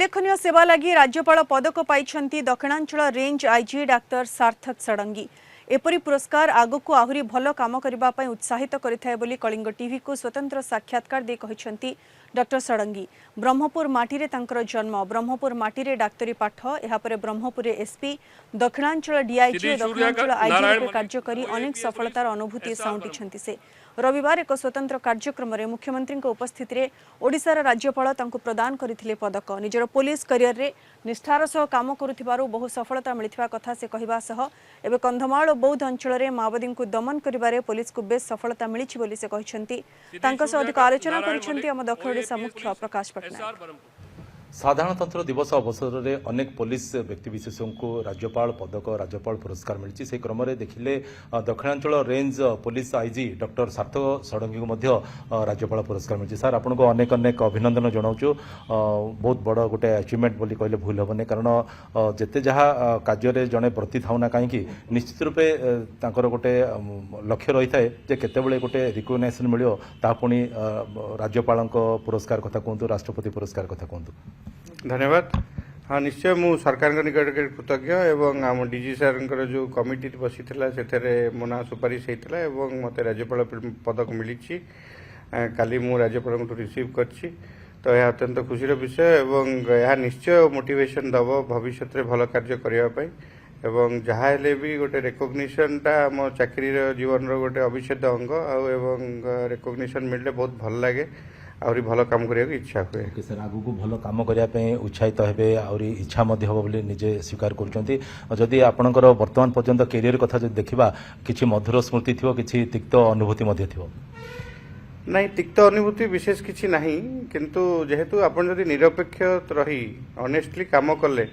उल्लेखनीय सेवा लगी राज्यपाल पदक पाई दक्षिणांचल रेंज आईजी डाक्टर सार्थक षडंगी। एपरी पुरस्कार आगक आहरी भल काम करने उत्साहित करें कलिंग टीवी को स्वतंत्र साक्षात्कार दे कहते डॉक्टर षडंगी। ब्रह्मपुर माटी तांकर जन्म, ब्रह्मपुर माटी डाक्तरी पाठ, यापर Brahmapur SP, Dakshinanchal DIG, Dakshinanchal IG रूपे कार्य करी अनेक सफलतार अनुभूति साउंटिछंती से। रविवार एक स्वतंत्र कार्यक्रम में मुख्यमंत्री उपस्थित में ओडिशार राज्यपाल तांको प्रदान करथिले पदक। निजर पुलिस करियर रे निष्ठार सह काम करुथिबारु बहु सफलता मिलिथिबा कथा से कहबा सह एबे कंधमाल और बौद्ध अंचल में माओवादी को दमन करिबारे पुलिस को बेस सफलता मिलिछि बोली से कहिसंती। तांका सह अधिक आलोचना करिसंती हम दक्षिण ओडिशा मुख्य प्रकाश पटनायक। साधारणतंत्र दिवस अवसर में अनेक पुलिस व्यक्तिविशेषों को राज्यपाल पदक, राज्यपाल पुरस्कार मिली। से क्रम में देखिले Dakshinanchal range police IG doctor सार्थक षडंगी को राज्यपाल पुरस्कार मिली। सर आपको अनेक अनेक अभिनंदन जनाऊँ। बहुत बड़ गोटे अचिवमेंट बोली कहले भूल हेबनी, कारण जिते जहाँ कार्य जड़े प्रति था ना कहीं निश्चित रूपे तांकर गोटे लक्ष्य रही है जे केतेबेले गोटे रिकग्नाइजेशन मिलियो ता पुणी राज्यपाल पुरस्कार कथा कहतु, राष्ट्रपति पुरस्कार कथा कहतु। धन्यवाद। हाँ निश्चय मु सरकार निकट कृतज्ञ एवं आम डीजी सर जो कमिटी बसी से मो ना सुपारिश होता है मत राज्यपाल पदक मिली। काली मु राज्यपाल रिसीव करछि तो यह अत्यंत खुशीर विषय एवं यह निश्चय मोटिवेशन दब भविष्य में भल कार्य करने एवं जहाँ हेले भी गोटे रेकग्निशनटा आम चाकरी जीवन गोटे अविच्छेद्य अंग एवं रेकग्निशन मिलले बहुत भल लगे आहरी भल काम करने इच्छा हुए। सर आगु को भल काम करने उत्साहित हेबे आहरी इच्छा मध्य हो बोली निजे स्वीकार करुँच। जदि आपणकर वर्तमान पर्यंत कैरियर कथा जो देखा किसी मधुर स्मृति थी, किसी तिक्त अनुभूति मध्य थी? नहीं, तिक्त अनुभूति विशेष किसी नहीं, किंतु जेहेतु आपण जदि निरपेक्ष रही ऑनेस्टली काम कले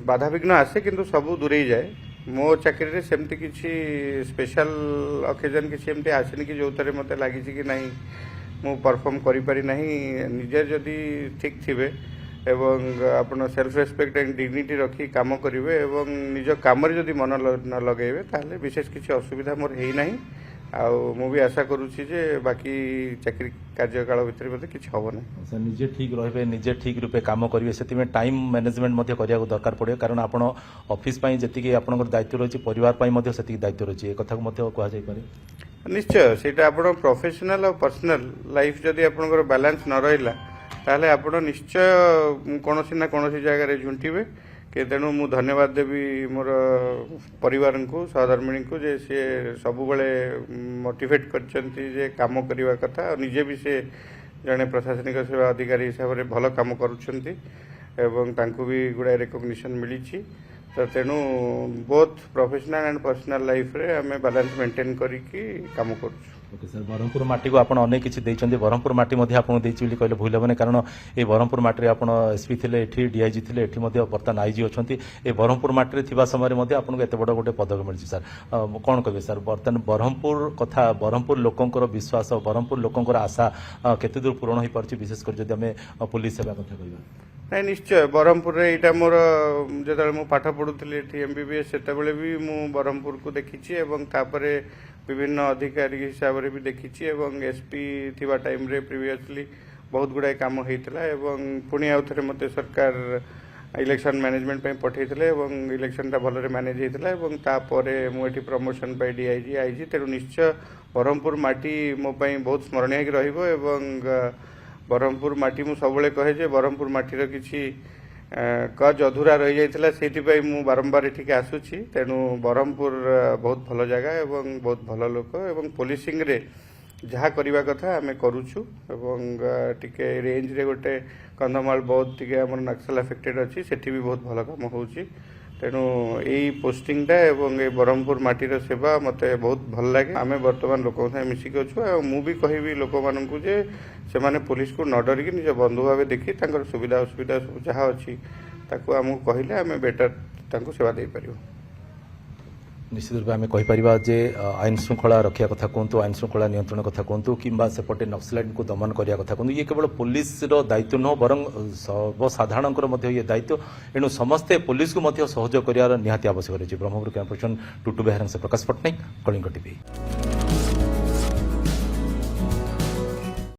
बाधा विघ्न आसे किंतु सब दूरे जाए। मो चाकरी रे सेमती किसी स्पेशल ओकेजन किसी एमती आसेनी कि जो थे मत लगी कि नहीं मु परफॉर्म करि पारि नहीं। निजे जदि ठीक थिबे एवं आपण सेल्फ रेस्पेक्ट एंड डिग्निटी रखी काम करेंगे एवं निज काम जदि मन न लगेबे ताले विशेष किसी असुविधा मोर है नहीं। मु भी आशा करुच्ची जे बाकी चाकरी कार्यकाल भितर मते किछि हबो नै। सर निजे ठीक रहिबे, निजे ठीक रूपे काम करिवे, सेति में टाइम मैनेजमेंट मध्य करिया दरकार पड़े, कारण आपण ऑफिस पई जति आपनकर दायित्व रही परिवार पई मध्य सेति दायित्व रही। ए कथा को मध्य कहा जाय पारे। निश्चय सेटा आपण प्रोफेशनल और पर्सनल लाइफ जदि आपनकर बैलेंस न रहिला ताले आपण निश्चय कोनोसी ना कोनोसी जगह रे झुंटिबे के। तेणु मु धन्यवाद देवी मोर परिवार को, सहधर्मिणी को, जे सी सब बेले मोटिवेट करछंती जे काम करने कथा। निजे भी से जड़े प्रशासनिक सेवा अधिकारी हिसाब से भल काम करुछंती एवं तांको भी गुड़ाए रिकग्निशन मिली। तो तेणु both professional and personal life रे हमें बैलेंस मेंटेन करिकी काम करूछु। ओके सर, ब्रह्मपुर माटी को आपण अनेक किसी देइछंती, ब्रह्मपुर माटी मध्ये आपण देइछि बोली कहले भूल हेबनी, कारण ए ब्रह्मपुर माटी रे आपण एसपी थिले, एठी डीआईजी थिले, एठी मध्ये वर्तमान आईजी अछंती। ए ब्रह्मपुर माटी रे थिबा समय मध्ये आपण एते बड़ गोटे पदक मिलछि। सर कोन कहबे सर वर्तमान ब्रह्मपुर कथा, ब्रह्मपुर लोकंकर विश्वास, ब्रह्मपुर लोकंकर आशा केते दूर पूर्ण होई परछि, विशेष कर जदि हमें पुलिस सेवा कथा कहबा? नहीं निश्चय ब्रह्मपुर यहाँ मोर जो मु पाठ पढ़ुली एमबीबीएस से भी मु ब्रह्मपुर को देखी एवं तापरे विभिन्न अधिकारी हिसाब से भी देखी एवं एसपी थिबा टाइम रे प्रीवियसली बहुत गुड़ाए काम होता एवं पुणी आउ थे मत सरकार इलेक्शन मैनेजमेंट पे पठेइथिले एवं इलेक्शन टा भलरे मैनेज होता एवं तापरे मुझे प्रमोशन पाई डीआईजी आईजी। तेणु निश्चय ब्रह्मपुर माटी मो बहुत स्मरणीय रहिबो एवं ब्रह्मपुर माटी मु सबले कहे जे ब्रह्मपुर माटीर किसी कज अधूरा रही जाइथिला, सेति मु बारंबार एठिके आसुछि। तेणु ब्रह्मपुर बहुत भल जगह एवं बहुत भल लोक एवं पुलिसिंग रे जहाँ करवा कथा आम करुछु एवं टिके रेंज रे गोटे कंधमाल बहुत टिके हमर नक्सल अफेक्टेड अच्छी, सेठी भी बहुत भल काम होउछि। तेणु यही पोस्टिंगटा एवं ये ब्रह्मपुर माटीर सेवा मत बहुत भल लगे। आम बर्तमान लोक मिसिक अच्छु मु भी कहबी लोक मानू जे से माने पुलिस को न डरिकी निज बंधु भाव देखी तांकर सुविधा असुविधा सब जहाँ अच्छी ताकू आमको कहले आम बेटर तांको सेवा दे पारिबो। निश्चित रूप में कहीपर जे आईन श्रृंखला रखा कथा कहतु, आईन श्रृंखला नियंत्रण कथा कहतु कि सेपटे नक्सलाइट को दमन करने कथा कहतु, ये केवल पुलिस दायित्व नुह बर सर्वसाधारण ये दायित्व। एणु समस्ते पुलिस को सहयोग कर निहाती आवश्यक रही। ब्रह्मपुर कैंप पर्सन टुटु बेहरा से प्रकाश पट्टनायक, कलिंग टीवी।